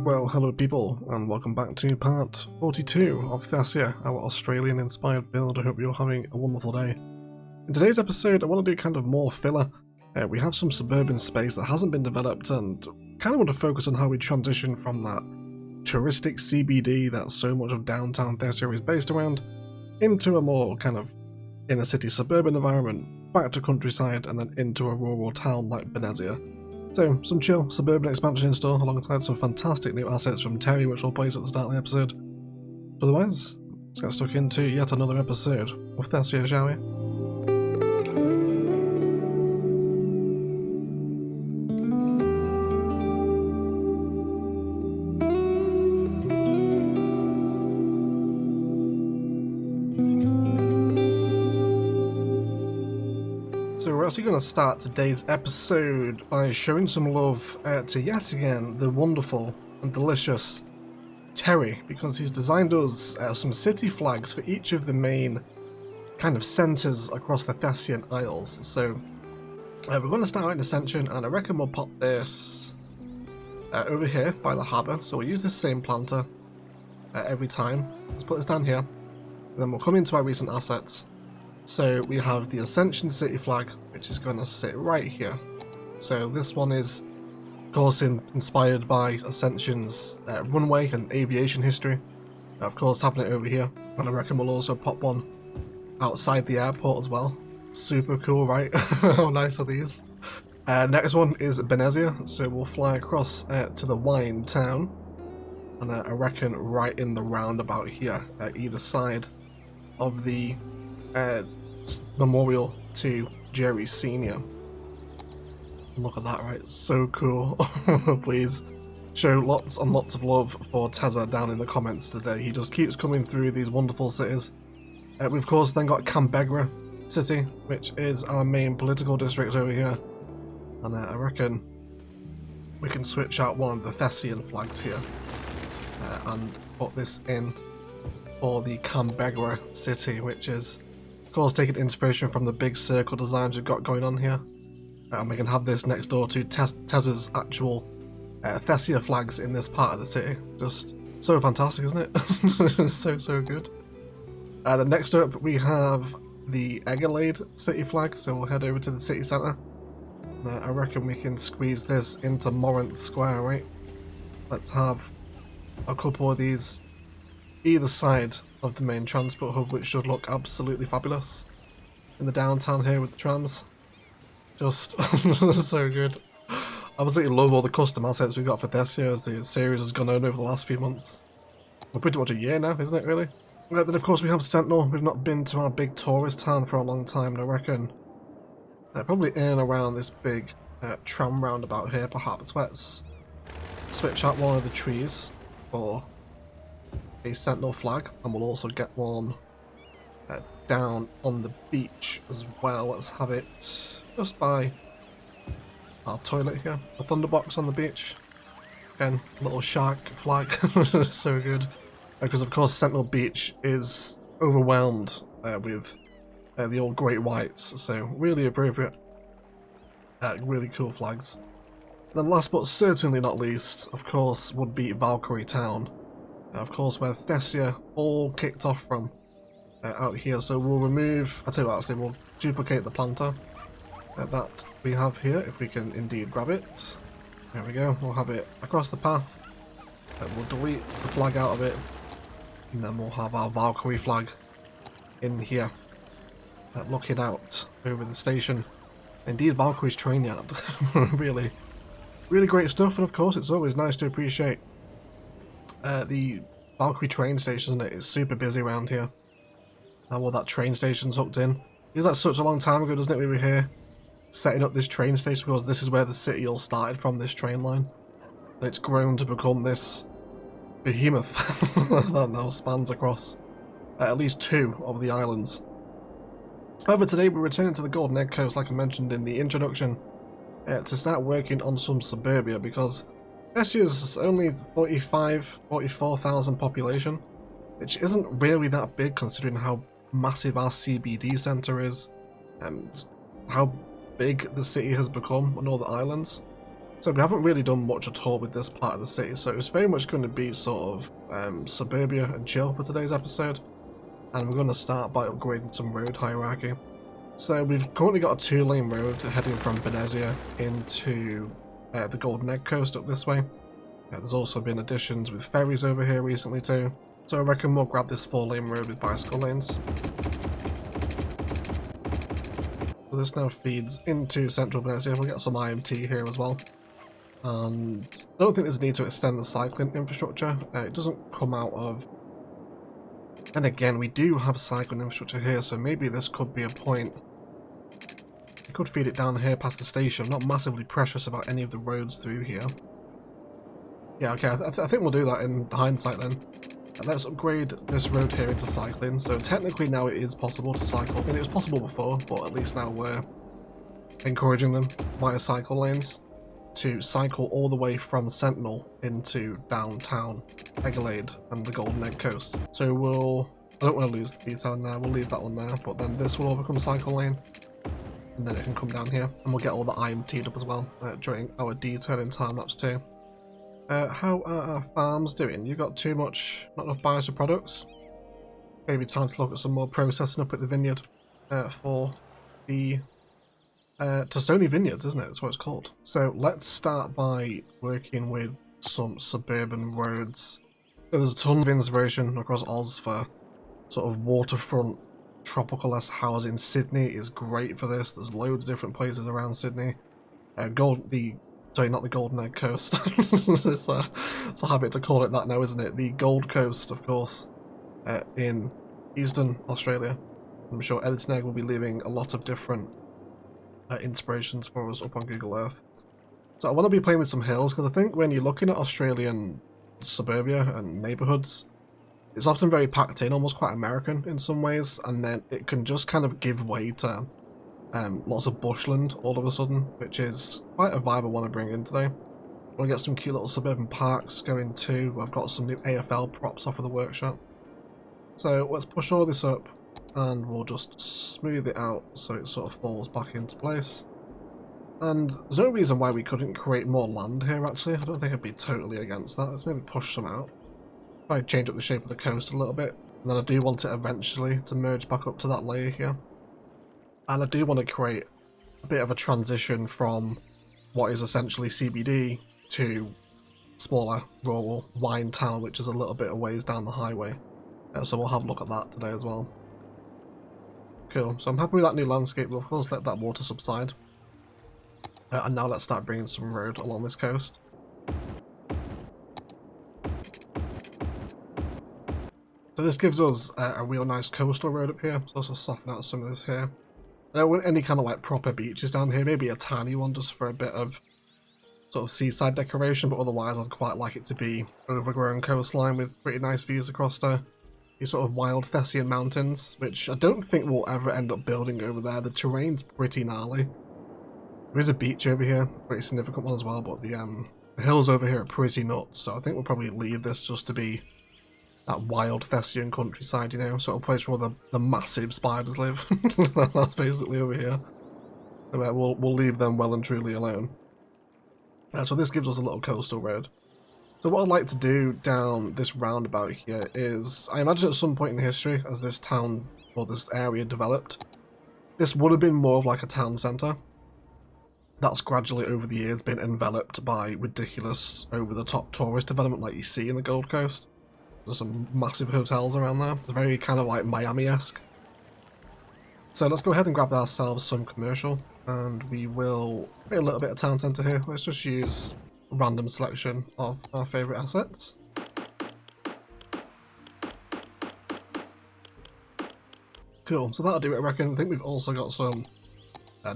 Well, hello people, and welcome back to part 42 of Thessia, our Australian-inspired build. I hope you're having a wonderful day. In today's episode, I want to do kind of more filler. We have some suburban space that hasn't been developed, and kind of want to focus on how we transition from that touristic CBD that so much of downtown Thessia is based around, into a more kind of inner-city suburban environment, back to countryside, and then into a rural town like Thessia. So, some chill suburban expansion in store, alongside some fantastic new assets from Terry, which we'll place at the start of the episode. Otherwise, let's get stuck into yet another episode of Thessia, shall we? So we're actually going to start today's episode by showing some love to yet again the wonderful and delicious Terry, because he's designed us some city flags for each of the main kind of centres across the Thessian Isles. So we're going to start out in Ascension, and I reckon we'll pop this over here by the harbour. So we'll use this same planter every time. Let's put this down here, and then we'll come into our recent assets. So we have the Ascension City flag, which is going to sit right here. So this one is, of course, inspired by Ascension's runway and aviation history. Of course, having it over here, and I reckon we'll also pop one outside the airport as well. Super cool, right? How nice are these? Next one is Thessia, so we'll fly across to the wine town, and I reckon right in the roundabout here, either side of the memorial to Jerry Sr. Look at that, right? So cool. Please show lots and lots of love for Thessia down in the comments today. He just keeps coming through these wonderful cities. We've of course then got Canberra City, which is our main political district over here, and I reckon we can switch out one of the Thessian flags here and put this in for the Canberra City, which is of course taking inspiration from the big circle designs we've got going on here, and we can have this next door to Thessia's actual Thessia flags in this part of the city. Just so fantastic, isn't it? so good. Then next up we have the Eggerlade City flag, so we'll head over to the city centre. I reckon we can squeeze this into Morinth Square, right? Let's have a couple of these either side of the main transport hub, which should look absolutely fabulous in the downtown here with the trams. Just so good. I absolutely love all the custom assets we've got for Thessia as the series has gone on over the last few months. We're pretty much a year now, isn't it, really? Then of course we have Sentinel. We've not been to our big tourist town for a long time, and I reckon probably in and around this big tram roundabout here perhaps. Let's switch out one of the trees for a Sentinel flag, and we'll also get one down on the beach as well. Let's have it just by our toilet here, a thunderbox on the beach. Again, little shark flag. So good, because of course Sentinel Beach is overwhelmed with the old great whites, so really appropriate. Really cool flags. And then last but certainly not least, of course, would be Valkyrie Town. Of course, where Thessia all kicked off from out here. So we'll remove, I tell you what, actually we'll duplicate the planter that we have here, if we can indeed grab it. There we go, we'll have it across the path. We'll delete the flag out of it, and then we'll have our Valkyrie flag in here, looking out over the station. Indeed, Valkyrie's train yard. Really great stuff, and of course it's always nice to appreciate the Valkyrie train station, isn't it? It's super busy around here. Now all that train station's hooked in. Feels like such a long time ago, doesn't it? We were here setting up this train station because this is where the city all started from, this train line. And it's grown to become this behemoth that now spans across at least two of the islands. However, today we're returning to the Golden Egg Coast, like I mentioned in the introduction, to start working on some suburbia, because Thessia's only 44,000 population, which isn't really that big considering how massive our CBD centre is, and how big the city has become on all the islands. So we haven't really done much at all with this part of the city, so it's very much going to be sort of suburbia and chill for today's episode. And we're going to start by upgrading some road hierarchy. So we've currently got a 2-lane road heading from Thessia into the Golden Egg Coast up this way. There's also been additions with ferries over here recently too. So I reckon we'll grab this 4-lane road with bicycle lanes. So this now feeds into central Thessia. We'll get some IMT here as well. And I don't think there's a need to extend the cycling infrastructure. It doesn't come out of... And again, we do have cycling infrastructure here, so maybe this could be a point. You could feed it down here past the station. I'm not massively precious about any of the roads through here. Yeah, okay, I think we'll do that in hindsight then. Let's upgrade this road here into cycling. So technically now it is possible to cycle. I mean, it was possible before, but at least now we're encouraging them via cycle lanes to cycle all the way from Sentinel into downtown Egglade and the Golden Egg Coast. So I don't want to lose the detail in there, we'll leave that one there, but then this will all become cycle lane, and then it can come down here, and we'll get all the IMT'd up as well during our detailing time lapse too. How are our farms doing? You got too much, not enough buyers for products? Maybe time to look at some more processing up at the vineyard for the Thessia Vineyards, isn't it? That's what it's called. So let's start by working with some suburban roads. So there's a ton of inspiration across Oz for sort of waterfront tropical-esque housing. Sydney is great for this. There's loads of different places around Sydney. Sorry, not the Golden Egg Coast. It's a habit to call it that now, isn't it? The Gold Coast, of course, in Eastern Australia. I'm sure Editing Egg will be leaving a lot of different inspirations for us up on Google Earth. So I want to be playing with some hills, because I think when you're looking at Australian suburbia and neighbourhoods, it's often very packed in, almost quite American in some ways, and then it can just kind of give way to lots of bushland all of a sudden, which is quite a vibe I want to bring in today. I want to get some cute little suburban parks going too. I've got some new AFL props off of the workshop. So let's push all this up and we'll just smooth it out so it sort of falls back into place. And there's no reason why we couldn't create more land here actually. I don't think I'd be totally against that. Let's maybe push some out. Try to change up the shape of the coast a little bit. And then I do want it eventually to merge back up to that layer here. And I do want to create a bit of a transition from what is essentially CBD to smaller rural wine town, which is a little bit of ways down the highway. So we'll have a look at that today as well. Cool, so I'm happy with that new landscape. We'll of course let that water subside. And now let's start bringing some road along this coast. So this gives us a real nice coastal road up here. So let's just soften out some of this here. I don't want any kind of like proper beaches down here, maybe a tiny one just for a bit of sort of seaside decoration, but otherwise I'd quite like it to be overgrown coastline with pretty nice views across these sort of wild Thessian mountains, which I don't think we'll ever end up building over there. The terrain's pretty gnarly. There is a beach over here, pretty significant one as well, but the hills over here are pretty nuts, so I think we'll probably leave this just to be that wild Thessian countryside, you know, sort of place where the massive spiders live. That's basically over here. So we'll leave them well and truly alone. So this gives us a little coastal road. So what I'd like to do down this roundabout here is, I imagine at some point in history, as this town, or this area developed, this would have been more of like a town centre. That's gradually over the years been enveloped by ridiculous over-the-top tourist development like you see in the Gold Coast. There's some massive hotels around there. It's very kind of like Miami-esque. So let's go ahead and grab ourselves some commercial, and we will create a little bit of town centre here. Let's just use a random selection of our favourite assets. Cool, so that'll do it I reckon. I think we've also got some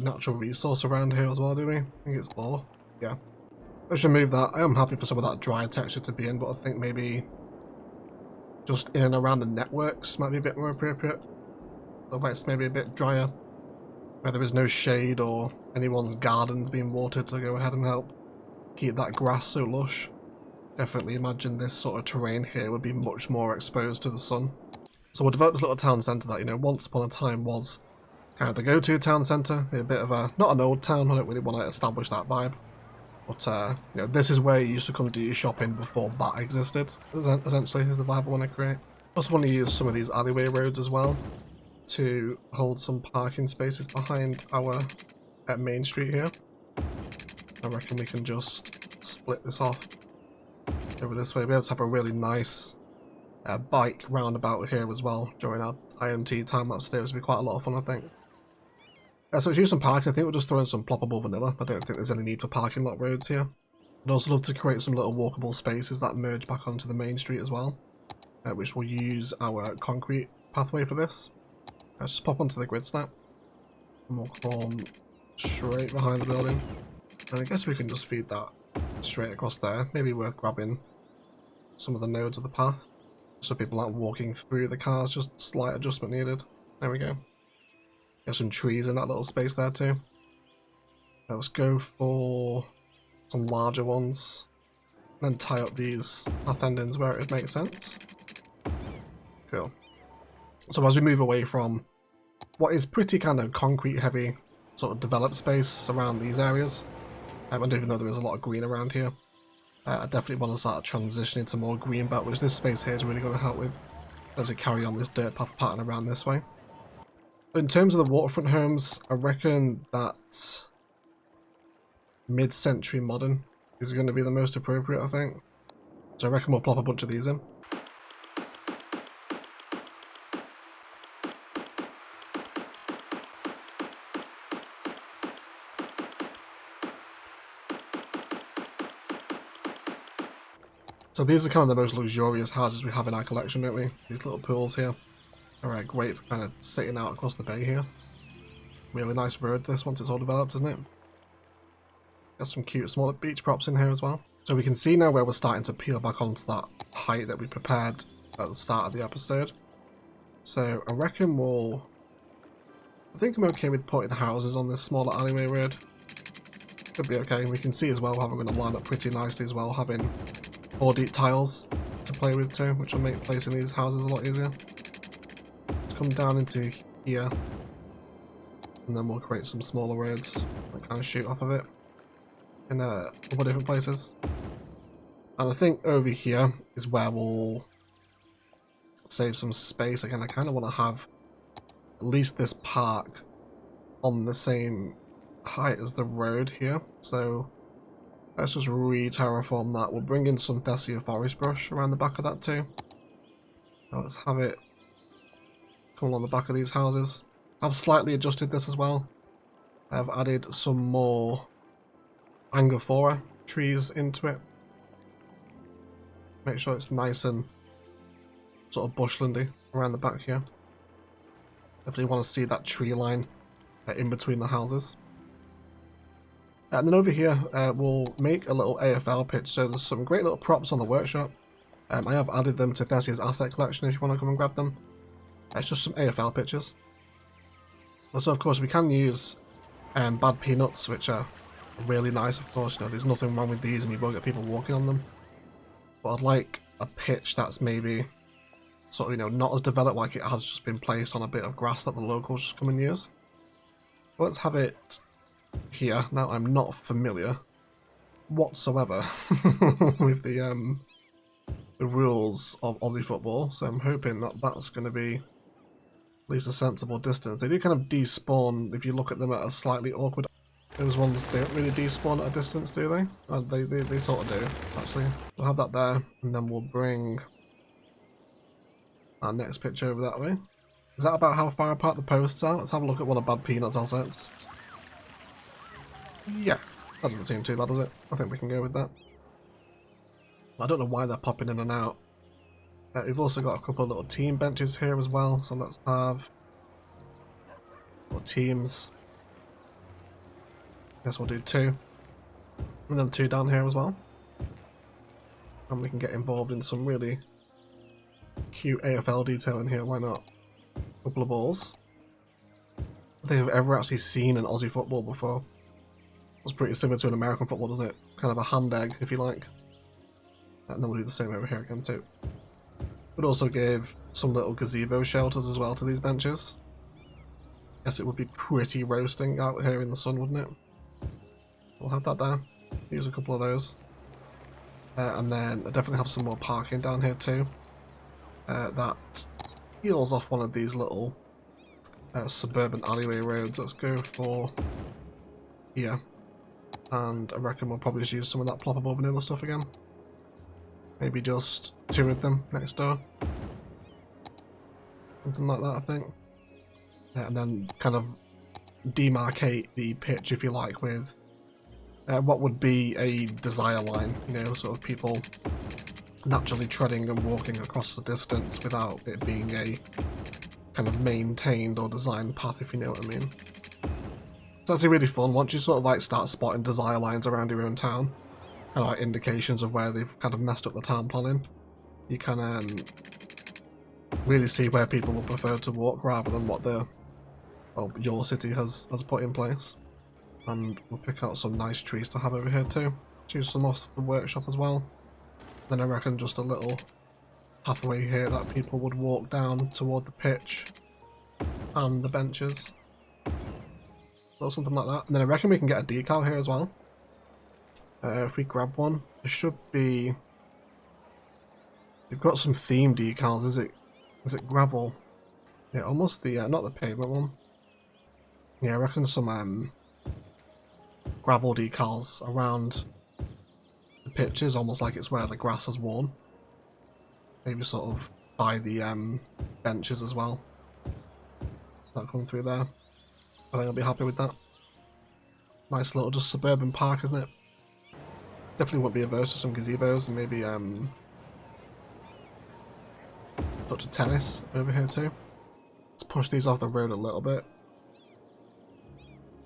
natural resource around here as well, do we? I think it's ore. Yeah. Let's remove that. I am happy for some of that dry texture to be in, but I think maybe just in and around the networks might be a bit more appropriate. So it's maybe a bit drier, where there is no shade or anyone's gardens being watered to go ahead and help keep that grass so lush. Definitely imagine this sort of terrain here would be much more exposed to the sun. So we'll develop this little town centre that, you know, once upon a time was kind of the go-to town centre. A bit of a, not an old town, I don't really want to establish that vibe. But you know, this is where you used to come do your shopping before that existed. Essentially, is the vibe I want to create. I also want to use some of these alleyway roads as well to hold some parking spaces behind our main street here. I reckon we can just split this off over this way. We'll be able to have a really nice bike roundabout here as well during our IMT time-lapse day. Which will be quite a lot of fun, I think. So let's use some parking. I think we'll just throw in some ploppable vanilla. I don't think there's any need for parking lot roads here. I'd also love to create some little walkable spaces that merge back onto the main street as well, which will use our concrete pathway for this. Let's just pop onto the grid snap, and we'll come straight behind the building. And I guess we can just feed that straight across there. Maybe worth grabbing some of the nodes of the path, so people aren't walking through the cars, just slight adjustment needed. There we go. Get some trees in that little space there too. Let's go for some larger ones, and then tie up these path endings where it makes sense. Cool. So as we move away from what is pretty kind of concrete heavy sort of developed space around these areas, and even though there is a lot of green around here, I definitely want to start transitioning to more green belt, which this space here is really going to help with as we carry on this dirt path pattern around this way. In terms of the Waterfront Homes, I reckon that mid-century modern is going to be the most appropriate, I think. So I reckon we'll plop a bunch of these in. So these are kind of the most luxurious houses we have in our collection, don't we? These little pools here. Alright, great for kind of sitting out across the bay here. Really nice road this once it's all developed, isn't it? Got some cute smaller beach props in here as well. So we can see now where we're starting to peel back onto that height that we prepared at the start of the episode. So I reckon I think I'm okay with putting houses on this smaller alleyway road. Could be okay. We can see as well how we're going to line up pretty nicely as well, having 4 deep tiles to play with too, which will make placing these houses a lot easier. Come down into here, and then we'll create some smaller roads that kind of shoot off of it in a couple different places. And I think over here is where we'll save some space. Again, I kind of want to have at least this park on the same height as the road here. So let's just re-terraform that. We'll bring in some Thessia forest brush around the back of that too. Now let's have it along the back of these houses. I've slightly adjusted this as well. I've added some more Angophora trees into it. Make sure it's nice and sort of bushlandy around the back here. Definitely want to see that tree line in between the houses. And then over here we'll make a little AFL pitch. So there's some great little props on the workshop. I have added them to Thessia's asset collection if you want to come and grab them. It's just some AFL pictures. Also, of course, we can use bad peanuts, which are really nice, of course. You know, there's nothing wrong with these and you won't get people walking on them. But I'd like a pitch that's maybe sort of, you know, not as developed, like it has just been placed on a bit of grass that the locals just come and use. But let's have it here. Now, I'm not familiar whatsoever with the rules of Aussie football, so I'm hoping that that's going to be at least a sensible distance. They do kind of despawn if you look at them at a slightly awkward. Those ones don't really despawn at a distance, do they? They sort of do, actually. We'll have that there, and then we'll bring our next picture over that way. Is that about how far apart the posts are? Let's have a look at one of Bad Peanut's assets. Yeah, that doesn't seem too bad, does it? I think we can go with that. I don't know why they're popping in and out. We've also got a couple of little team benches here as well, so let's have little teams. Guess we'll do 2. And then 2 down here as well. And we can get involved in some really cute AFL detail in here, why not? A couple of balls. I don't think I've ever actually seen an Aussie football before. It's pretty similar to an American football, doesn't it? Kind of a hand egg, if you like. And then we'll do the same over here again too. But also gave some little gazebo shelters as well to these benches. Guess it would be pretty roasting out here in the sun, wouldn't it? We'll have that there. Use a couple of those. And then I definitely have some more parking down here too. That peels off one of these little suburban alleyway roads. Let's go for here. And I reckon we'll probably just use some of that ploppable vanilla stuff again. Maybe just 2 of them next door. Something like that, I think. And then kind of demarcate the pitch, if you like, with what would be a desire line, you know, sort of people naturally treading and walking across the distance without it being a kind of maintained or designed path, if you know what I mean. It's actually really fun once you sort of like start spotting desire lines around your own town, kind of like indications of where they've kind of messed up the town planning. You can really see where people would prefer to walk rather than what your city has put in place. And we'll pick out some nice trees to have over here too. Choose some off the workshop as well. Then I reckon just a little pathway here that people would walk down toward the pitch and the benches. Or something like that. And then I reckon we can get a decal here as well. If we grab one, there should be... We've got some theme decals. Is it gravel? Yeah, almost the not the pavement one. Yeah, I reckon some gravel decals around the pitches, almost like it's where the grass has worn. Maybe sort of by the benches as well. That come through there. I think I'll be happy with that. Nice little just suburban park, isn't it? Definitely won't be averse to some gazebos and maybe touch of tennis over here too. Let's push these off the road a little bit.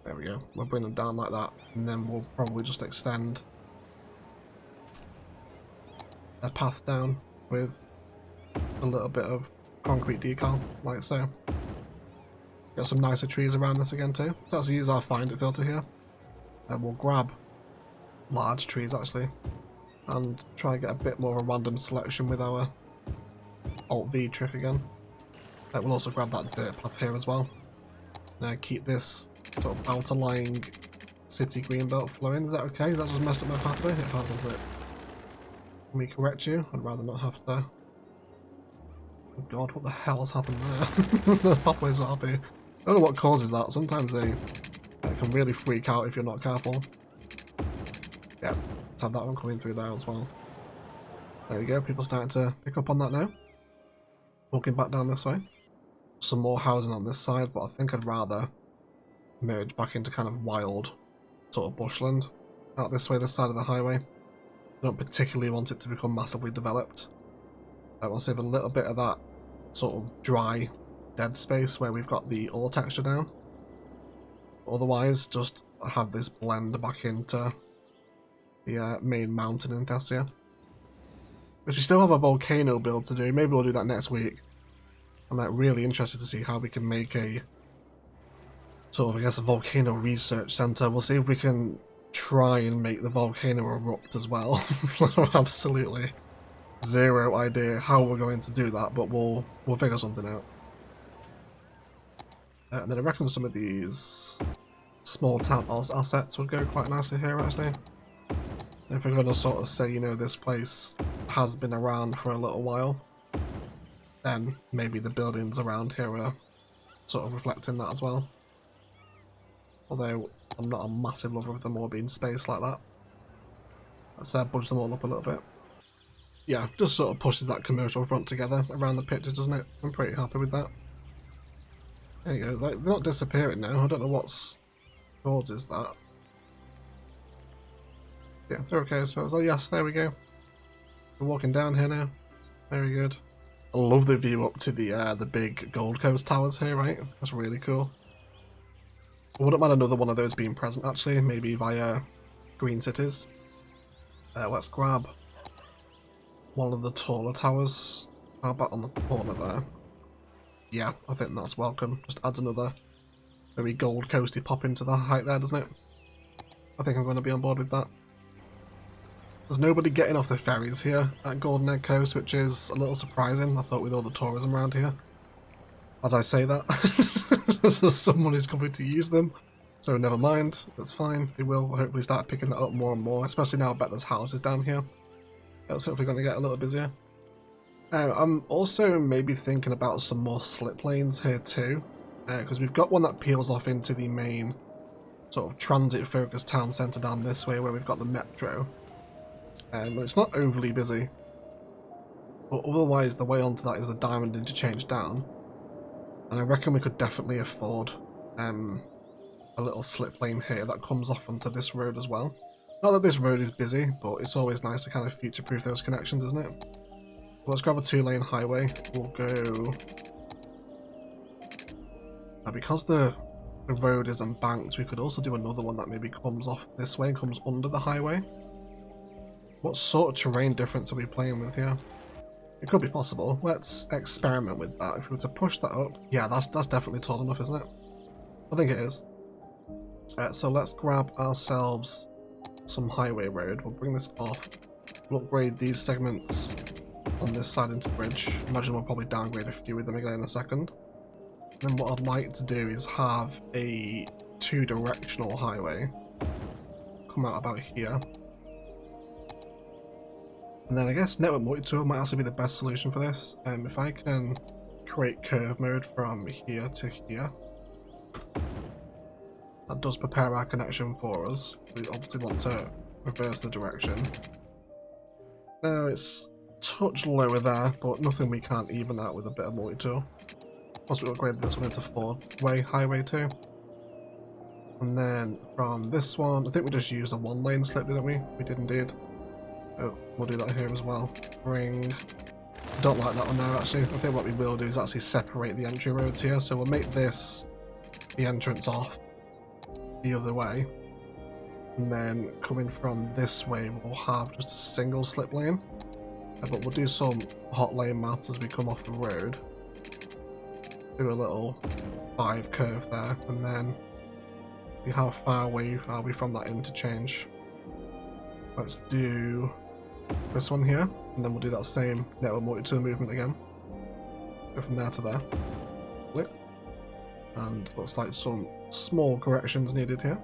There we go. We'll bring them down like that, and then we'll probably just extend a path down with a little bit of concrete decal, like so. Got some nicer trees around this again too. Let's actually use our find it filter here. And we'll grab large trees actually, and try and get a bit more of a random selection with our Alt-V trick again. We'll also grab that dirt path here as well. Now keep this sort of outer lying city green belt flowing. Is that okay? That's just messed up my pathway? It has, isn't it? Can we correct you? I'd rather not have to. Oh god, what the hell has happened there? The pathway's not happy. I don't know what causes that. Sometimes they can really freak out if you're not careful. Yeah, let's have that one coming through there as well. There we go, people starting to pick up on that now. Walking back down this way. Some more housing on this side, but I think I'd rather merge back into kind of wild sort of bushland out this way, this side of the highway. I don't particularly want it to become massively developed. I want to save a little bit of that sort of dry, dead space where we've got the ore texture down. Otherwise, just have this blend back into the main mountain in Thessia. Which we still have a volcano build to do. Maybe we'll do that next week. I'm really interested to see how we can make a sort of, I guess, a volcano research center. We'll see if we can try and make the volcano erupt as well. Absolutely zero idea how we're going to do that, but we'll figure something out. And then I reckon some of these small town assets would go quite nicely here, actually. If we're going to sort of say, you know, this place has been around for a little while, then maybe the buildings around here are sort of reflecting that as well. Although I'm not a massive lover of them all being spaced like that. Let's budge them all up a little bit. Yeah, just sort of pushes that commercial front together around the pictures, doesn't it? I'm pretty happy with that. There you go, they're not disappearing now. I don't know what's causes that. Yeah, they're okay I suppose. Oh yes, there we go. We're walking down here now. Very good. I love the view up to the big Gold Coast towers here, right? That's really cool. I wouldn't mind another one of those being present actually, maybe via Green Cities. Let's grab one of the taller towers. How about on the corner there? Yeah, I think that's welcome. Just adds another very Gold Coasty pop into the height there, doesn't it? I think I'm going to be on board with that. There's nobody getting off the ferries here at Golden Egg Coast, which is a little surprising. I thought with all the tourism around here. As I say that, someone is coming to use them. So never mind, that's fine. They will hopefully start picking that up more and more, especially now I bet there's houses down here. That's hopefully going to get a little busier. I'm also maybe thinking about some more slip lanes here too, because we've got one that peels off into the main sort of transit-focused town centre down this way where we've got the metro. But it's not overly busy. But otherwise, the way onto that is the diamond interchange down. And I reckon we could definitely afford a little slip lane here that comes off onto this road as well. Not that this road is busy, but it's always nice to kind of future-proof those connections, isn't it? Let's grab a 2-lane highway. We'll go... Now, because the road is embanked, we could also do another one that maybe comes off this way and comes under the highway. What sort of terrain difference are we playing with here? It could be possible. Let's experiment with that. If we were to push that up... Yeah, that's definitely tall enough, isn't it? I think it is. So let's grab ourselves some highway road. We'll bring this off. We'll upgrade these segments on this side into bridge. Imagine we'll probably downgrade a few of them again in a second. And then what I'd like to do is have a 2-directional highway come out about here. And then I guess network multi-tool might also be the best solution for this. If I can create curve mode from here to here, that does prepare our connection for us. We obviously want to reverse the direction. Now it's a touch lower there, but nothing we can't even out with a bit of multi-tool. Plus we upgrade this one into 4-way highway too. And then from this one, I think we just used a 1-lane slip, didn't we? We did indeed. Oh, we'll do that here as well. Bring... Don't like that one there actually. I think what we will do is actually separate the entry roads here. So we'll make this the entrance off the other way. And then coming from this way, we'll have just a single slip lane. But we'll do some hot lane maths as we come off the road. Do a little 5 curve there, and then see how far away are we from that interchange. Let's do this one here, and then we'll do that same network multi-tool movement again. Go from there to there. Flip. And looks like some small corrections needed here.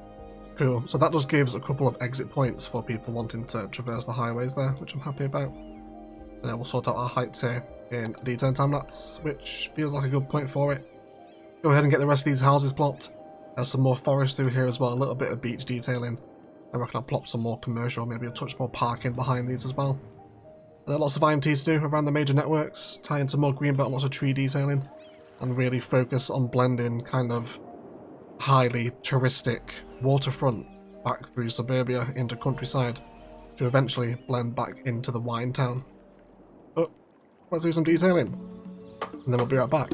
Cool, so that just gives a couple of exit points for people wanting to traverse the highways there, which I'm happy about. And then we'll sort out our heights here in a detailed time lapse, which feels like a good point for it. Go ahead and get the rest of these houses plopped. There's some more forest through here as well, a little bit of beach detailing. I reckon I'll plop some more commercial, maybe a touch more parking behind these as well. And lots of IMT to do around the major networks, tie into more greenbelt, lots of tree detailing, and really focus on blending kind of highly touristic waterfront back through suburbia into countryside to eventually blend back into the wine town. But let's do some detailing, and then we'll be right back.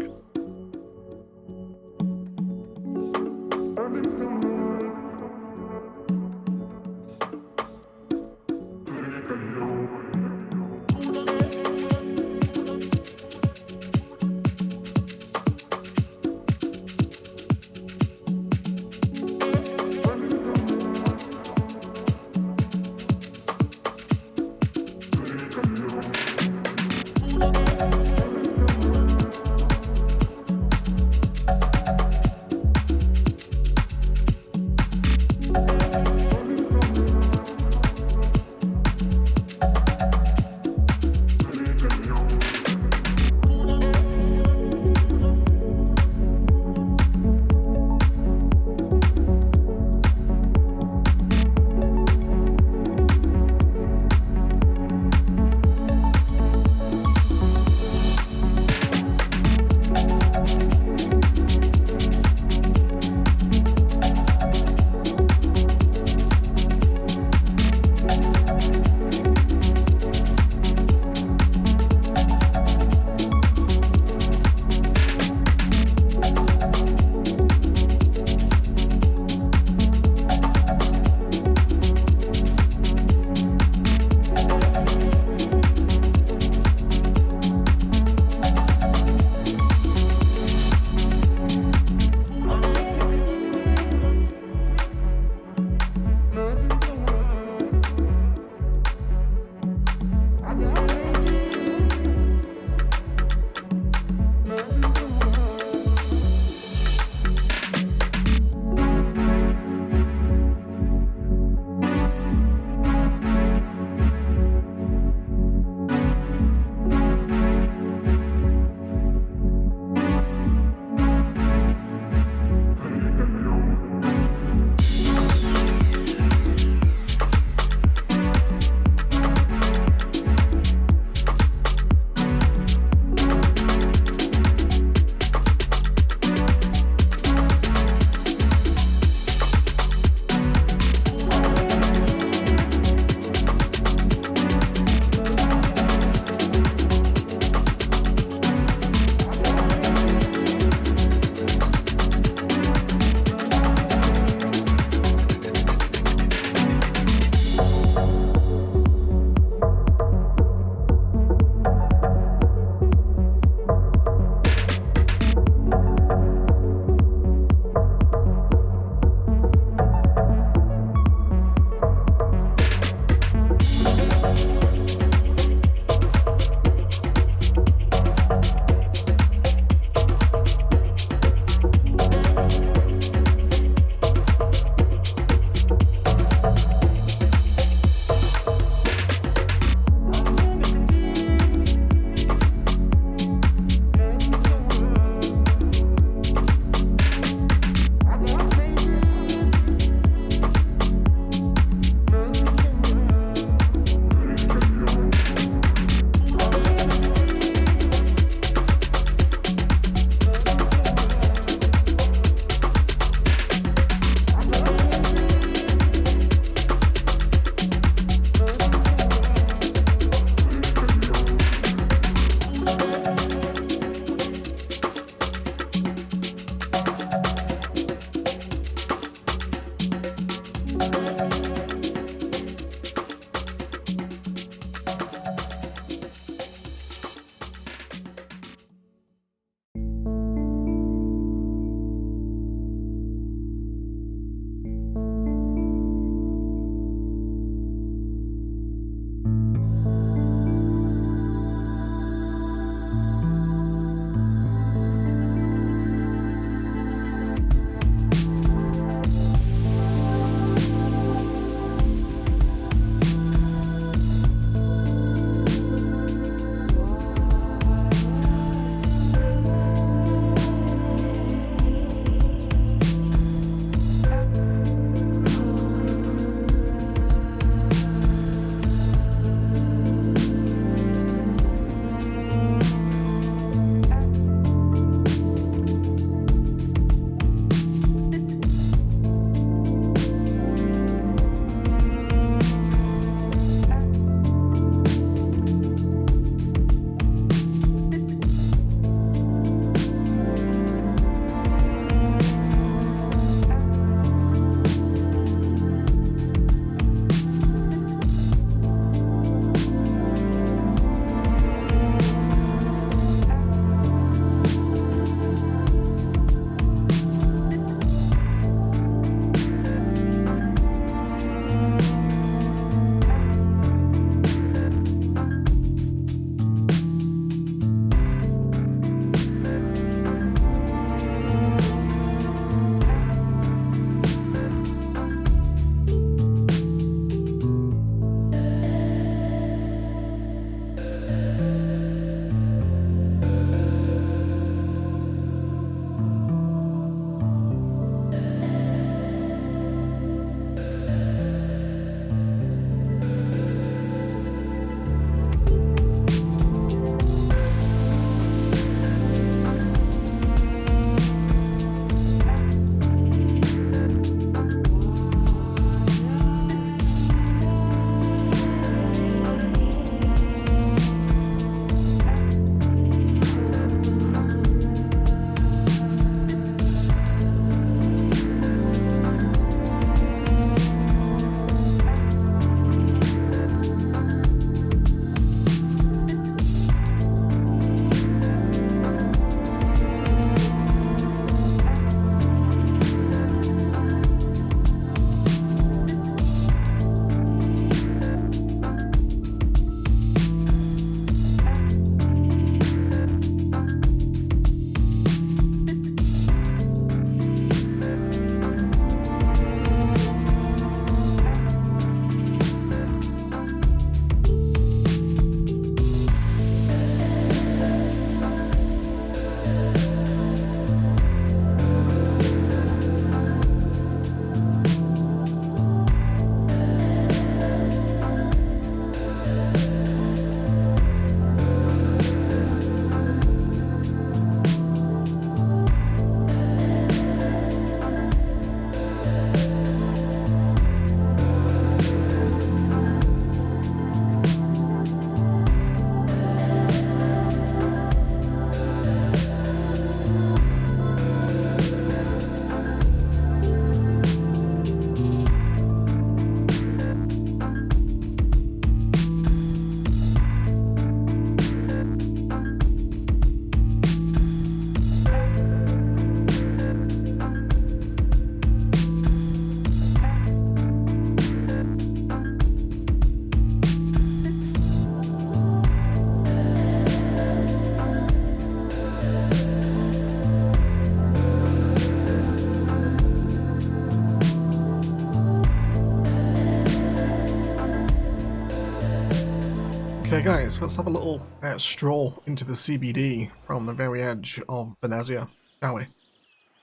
Okay guys, let's have a little stroll into the CBD from the very edge of Thessia, shall we?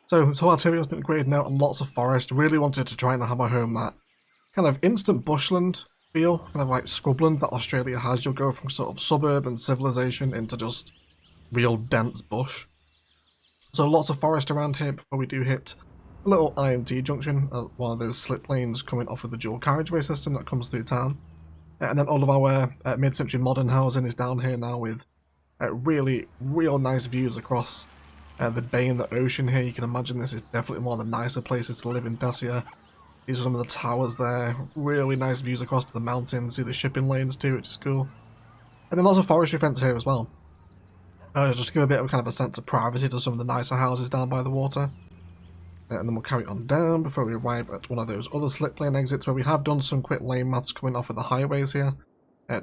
So this whole area has been graded out on lots of forest. Really wanted to try and have a home that kind of instant bushland feel, kind of like scrubland that Australia has. You'll go from sort of suburb and civilization into just real dense bush. So lots of forest around here before we do hit a little IMT junction, one of those slip lanes coming off of the dual carriageway system that comes through town. And then all of our mid-century modern housing is down here now with really, real nice views across the bay and the ocean here. You can imagine this is definitely one of the nicer places to live in Thessia. These are some of the towers there. Really nice views across to the mountains. See the shipping lanes too, which is cool. And then lots of forestry fence here as well. Just to give a bit of kind of a sense of privacy to some of the nicer houses down by the water. And then we'll carry on down before we arrive at one of those other slip lane exits where we have done some quick lane maths coming off of the highways here,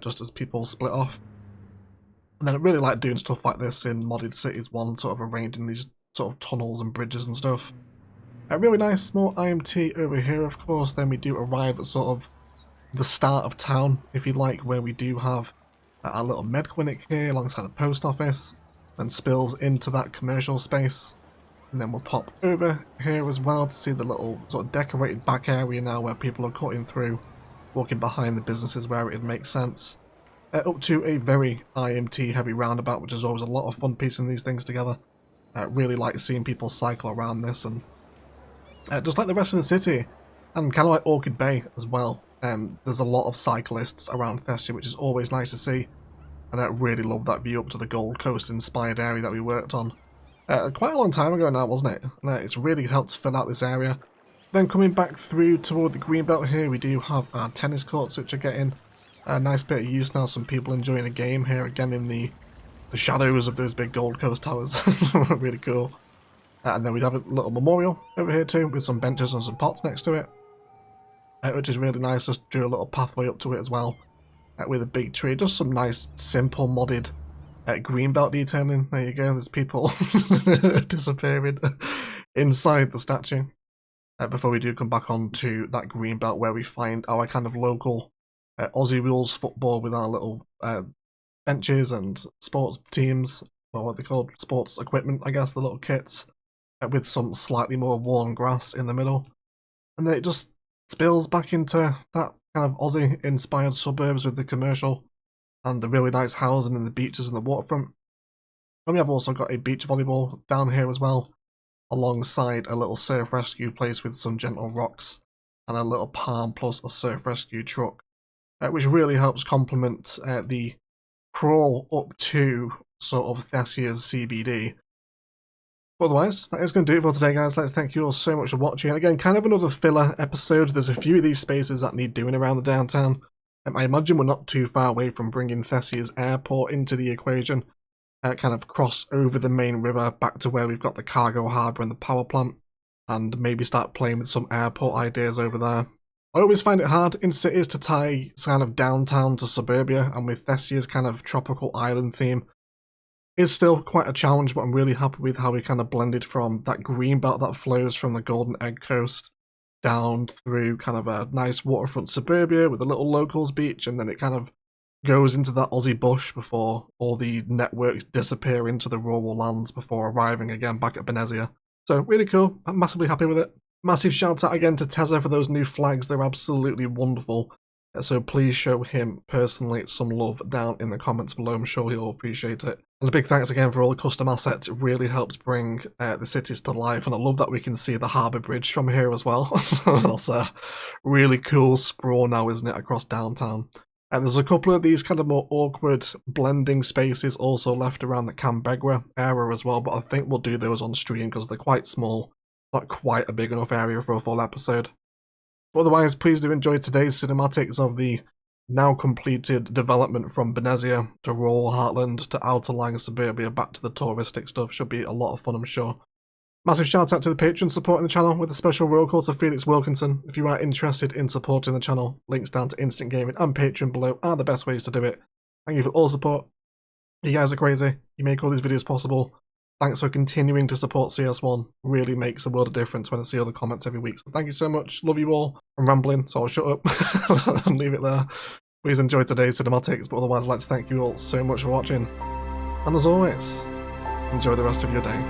just as people split off. And then I really like doing stuff like this in modded cities, one sort of arranging these sort of tunnels and bridges and stuff. Really nice small IMT over here, of course. Then we do arrive at sort of the start of town, if you like, where we do have a little med clinic here alongside a post office, and spills into that commercial space. And then we'll pop over here as well to see the little sort of decorated back area now where people are cutting through, walking behind the businesses where it makes sense. Up to a very IMT heavy roundabout, which is always a lot of fun piecing these things together. Really like seeing people cycle around this, and just like the rest of the city, and kind of like Orchid Bay as well. There's a lot of cyclists around Thessia, which is always nice to see. And I really love that view up to the Gold Coast inspired area that we worked on. Quite a long time ago now, wasn't it? It's really helped fill out this area. Then coming back through toward the Greenbelt here, we do have our tennis courts, which are getting a nice bit of use now. Some people enjoying a game here, again in the shadows of those big Gold Coast towers. Really cool. And then we'd have a little memorial over here too, with some benches and some pots next to it. Which is really nice, just drew a little pathway up to it as well. With a big tree, just some nice, simple modded Greenbelt detailing. There you go, there's people disappearing inside the statue. Before we do come back onto that Greenbelt where we find our kind of local Aussie rules football with our little benches and sports teams, or what they call sports equipment, I guess, the little kits, with some slightly more worn grass in the middle. And then it just spills back into that kind of Aussie inspired suburbs with the commercial and the really nice housing and the beaches and the waterfront. And we have also got a beach volleyball down here as well, alongside a little surf rescue place with some gentle rocks and a little palm plus a surf rescue truck, which really helps complement the crawl up to sort of Thessia's CBD. But otherwise, that is going to do it for today, guys. Let's thank you all so much for watching. And again, kind of another filler episode. There's a few of these spaces that need doing around the downtown. I imagine we're not too far away from bringing Thessia's airport into the equation. Kind of cross over the main river back to where we've got the cargo harbour and the power plant. And maybe start playing with some airport ideas over there. I always find it hard in cities to tie kind of downtown to suburbia. And with Thessia's kind of tropical island theme, is still quite a challenge, but I'm really happy with how we kind of blended from that green belt that flows from the Golden Egg Coast down through kind of a nice waterfront suburbia with a little locals beach, and then it kind of goes into that Aussie bush before all the networks disappear into the rural lands before arriving again back at Thessia. So really cool, I'm massively happy with it. Massive shout out again to Thessia for those new flags, they're absolutely wonderful. So please show him personally some love down in the comments below, I'm sure he'll appreciate it. And a big thanks again for all the custom assets, it really helps bring the cities to life, and I love that we can see the harbour bridge from here as well. That's a really cool sprawl now, isn't it, across downtown. And there's a couple of these kind of more awkward blending spaces also left around the Canberra area as well, but I think we'll do those on stream because they're quite small, not quite a big enough area for a full episode. Otherwise, please do enjoy today's cinematics of the now completed development from Thessia to rural Heartland to outer lying suburbia back to the touristic stuff. Should be a lot of fun, I'm sure. Massive shout out to the patrons supporting the channel with a special roll call to Felix Wilkinson. If you are interested in supporting the channel, links down to Instant Gaming and Patreon below are the best ways to do it. Thank you for all support. You guys are crazy. You make all these videos possible. Thanks for continuing to support CS1. Really makes a world of difference when I see all the comments every week. So thank you so much. Love you all. I'm rambling, so I'll shut up and leave it there. Please enjoy today's cinematics, but otherwise I'd like to thank you all so much for watching. And as always, enjoy the rest of your day.